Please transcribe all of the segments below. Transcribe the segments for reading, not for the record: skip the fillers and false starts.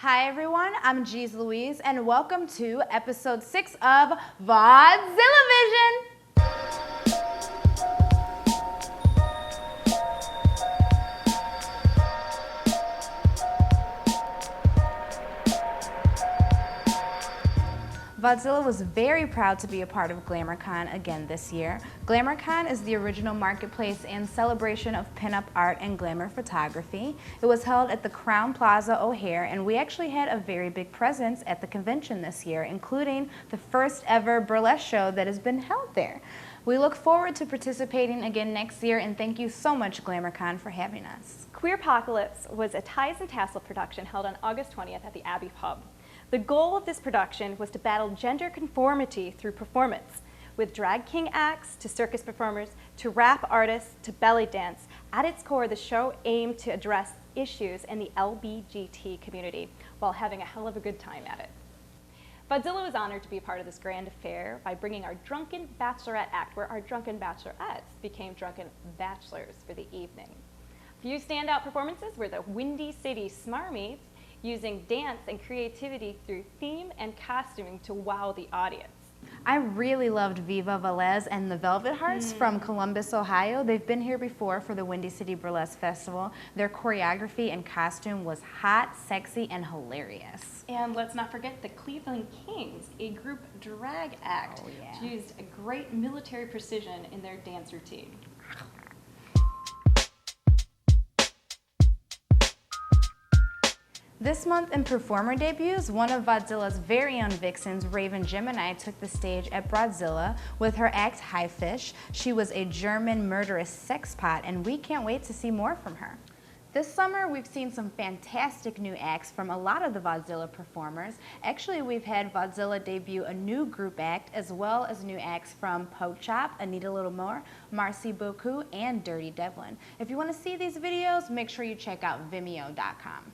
Hi everyone, I'm Loueez and welcome to episode 6 of Vaudezilla Vision. Vaudezilla was very proud to be a part of Glamour Con again this year. Glamour Con is the original marketplace and celebration of pinup art and glamour photography. It was held at the Crowne Plaza O'Hare, and we actually had a very big presence at the convention this year, including the first ever burlesque show that has been held there. We look forward to participating again next year, and thank you so much, Glamour Con, for having us. Queerpocalypse was a Ties and Tassel production held on August 20th at the Abbey Pub. The goal of this production was to battle gender conformity through performance, with drag king acts to circus performers to rap artists to belly dance. At its core, the show aimed to address issues in the LGBT community while having a hell of a good time at it. Vaudezilla was honored to be a part of this grand affair by bringing our Drunken Bachelorette act, where our drunken bachelorettes became drunken bachelors for the evening. A few standout performances were the Windy City Smarmies, using dance and creativity through theme and costuming to wow the audience. I really loved Viva Velez and the Velvet Hearts from Columbus, Ohio. They've been here before for the Windy City Burlesque Festival. Their choreography and costume was hot, sexy, and hilarious. And let's not forget the Cleveland Kings, a group drag act, used a great military precision in their dance routine. This month in performer debuts, one of Vaudezilla's very own vixens, Raven Gemini, took the stage at Broadzilla with her act High Fish. She was a German murderous sex pot, and we can't wait to see more from her. This summer, we've seen some fantastic new acts from a lot of the Vaudzilla performers. Actually, we've had Vaudzilla debut a new group act, as well as new acts from Poke Chop, Anita Littlemore, Marcy Beaucoup, and Dirty Devlin. If you want to see these videos, make sure you check out Vimeo.com.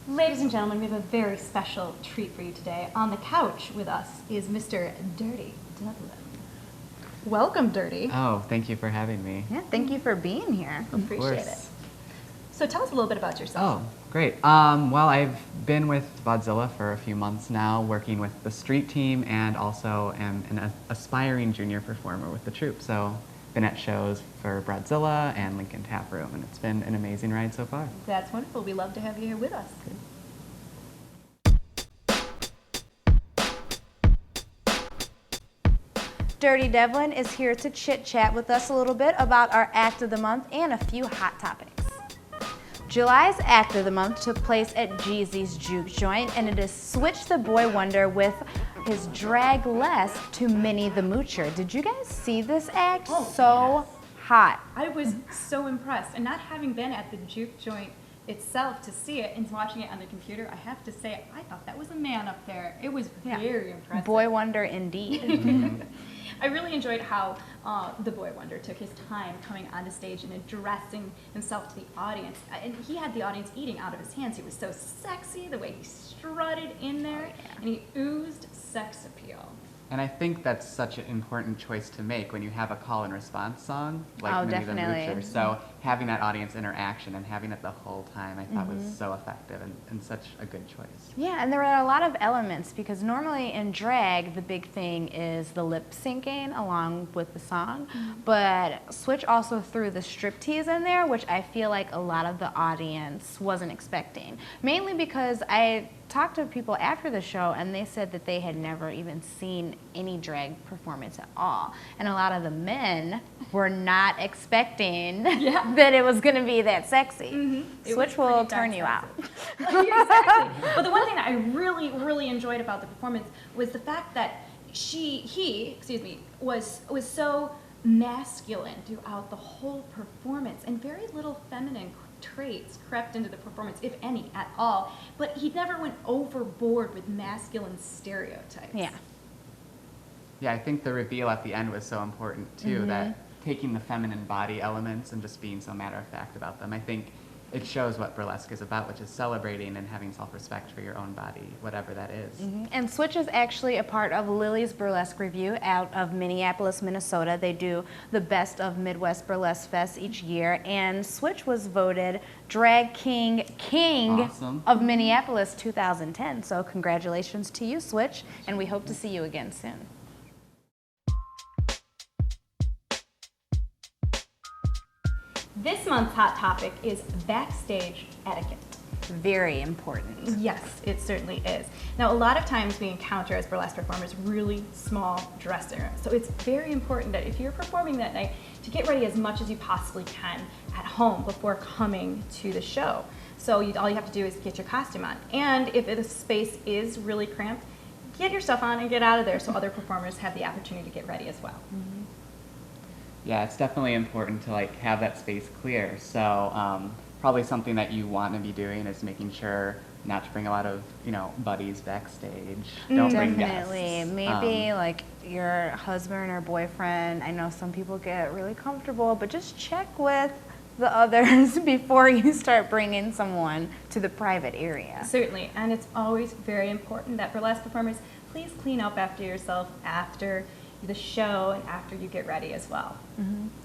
Ladies and gentlemen, we have a very special treat for you today. On the couch with us is Mr. Dirty Devlin. Welcome, Dirty. Oh, thank you for having me. Yeah, thank you for being here. Appreciate it. So tell us a little bit about yourself. Oh, great. Well, I've been with Vaudzilla for a few months now, working with the street team, and also am an aspiring junior performer with the troupe. So been at shows for Broadzilla and Lincoln Tap Room, and it's been an amazing ride so far. That's wonderful. We love to have you here with us. Dirty Devlin is here to chit-chat with us a little bit about our Act of the Month and a few hot topics. July's Act of the Month took place at Jeezy's Juke Joint, and it is Switch the Boi Wonder with his Draglesque to Minnie the Moocher. Did you guys see this act? Oh, hot. I was so impressed, and not having been at the Juke Joint itself to see it and watching it on the computer, I have to say I thought that was a man up there. It was very impressive. Boi Wonder indeed. I really enjoyed how the Boi Wonder took his time coming onto stage and addressing himself to the audience. And he had the audience eating out of his hands. He was so sexy, the way he strutted in there, and he oozed sex appeal. And I think that's such an important choice to make when you have a call and response song like Minnie the Moocher. So having that audience interaction and having it the whole time, I thought was so effective and such a good choice. Yeah, and there were a lot of elements, because normally in drag, the big thing is the lip syncing along with the song, but Switch also threw the striptease in there, which I feel like a lot of the audience wasn't expecting. Mainly because I talked to people after the show, and they said that they had never even seen any drag performance at all. And a lot of the men were not expecting that it was going to be that sexy. Switch will turn you out. Exactly. But the one thing that I really, really enjoyed about the performance was the fact that he was so masculine throughout the whole performance, and very little feminine traits crept into the performance, if any at all, but he never went overboard with masculine stereotypes. Yeah, I think the reveal at the end was so important too, that taking the feminine body elements and just being so matter-of-fact about them. I think it shows what burlesque is about, which is celebrating and having self-respect for your own body, whatever that is. And Switch is actually a part of Lily's Burlesque Review out of Minneapolis, Minnesota. They do the Best of Midwest Burlesque Fest each year, and Switch was voted Drag King Awesome. of Minneapolis 2010. So congratulations to you, Switch, and we hope to see you again soon. This month's hot topic is backstage etiquette. Very important. Yes, it certainly is. Now, a lot of times we encounter as burlesque performers really small dressing rooms. So it's very important that if you're performing that night to get ready as much as you possibly can at home before coming to the show. So all you have to do is get your costume on. And if the space is really cramped, get your stuff on and get out of there so other performers have the opportunity to get ready as well. Yeah, it's definitely important to like have that space clear. So probably something that you want to be doing is making sure not to bring a lot of, buddies backstage. Don't bring guests. Definitely. Maybe like your husband or boyfriend. I know some people get really comfortable, but just check with the others before you start bringing someone to the private area. Certainly, and it's always very important that burlesque performers please clean up after yourself after the show and after you get ready as well.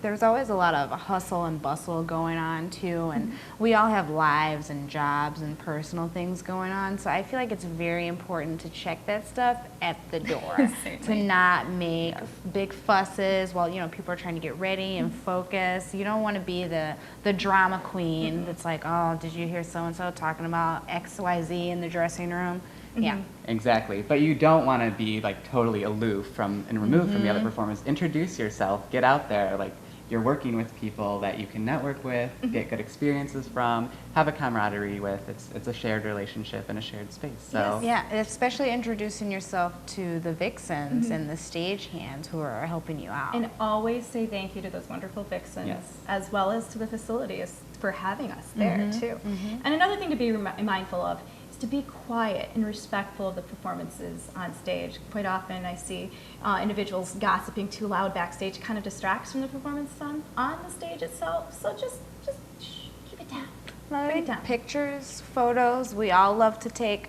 There's always a lot of hustle and bustle going on too, and we all have lives and jobs and personal things going on, so I feel like it's very important to check that stuff at the door. To not make big fusses while people are trying to get ready and focus. You don't want to be the drama queen that's like, oh, did you hear so-and-so talking about XYZ in the dressing room? Yeah. Exactly, but you don't want to be like totally aloof and removed from the other performers. Introduce yourself, get out there, like you're working with people that you can network with, get good experiences from, have a camaraderie with. It's a shared relationship and a shared space. So yeah, especially introducing yourself to the vixens and the stagehands who are helping you out. And always say thank you to those wonderful vixens, as well as to the facility for having us there too. And another thing to be mindful of to be quiet and respectful of the performances on stage. Quite often I see individuals gossiping too loud backstage, kind of distracts from the performance on the stage itself. So just shh, keep it down. Bring it down. Pictures, photos, we all love to take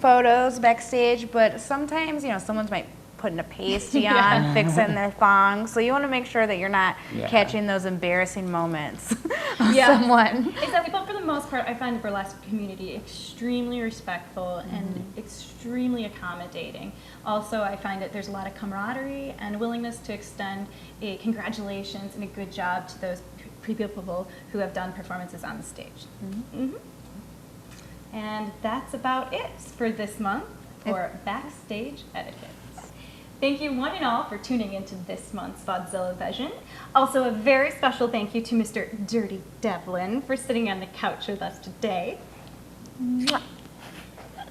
photos backstage, but sometimes, someone's might putting a pasty on, fixing their thongs. So you want to make sure that you're not catching those embarrassing moments of someone. Exactly, but for the most part, I find the burlesque community extremely respectful and extremely accommodating. Also, I find that there's a lot of camaraderie and willingness to extend a congratulations and a good job to those people who have done performances on the stage. And that's about it for this month for Backstage Etiquette. Thank you one and all for tuning into this month's Vaudezilla Vision. Also a very special thank you to Mr. Dirty Devlin for sitting on the couch with us today.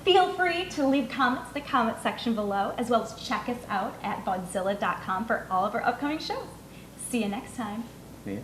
Feel free to leave comments in the comment section below, as well as check us out at Vaudezilla.com for all of our upcoming shows. See you next time. Yeah.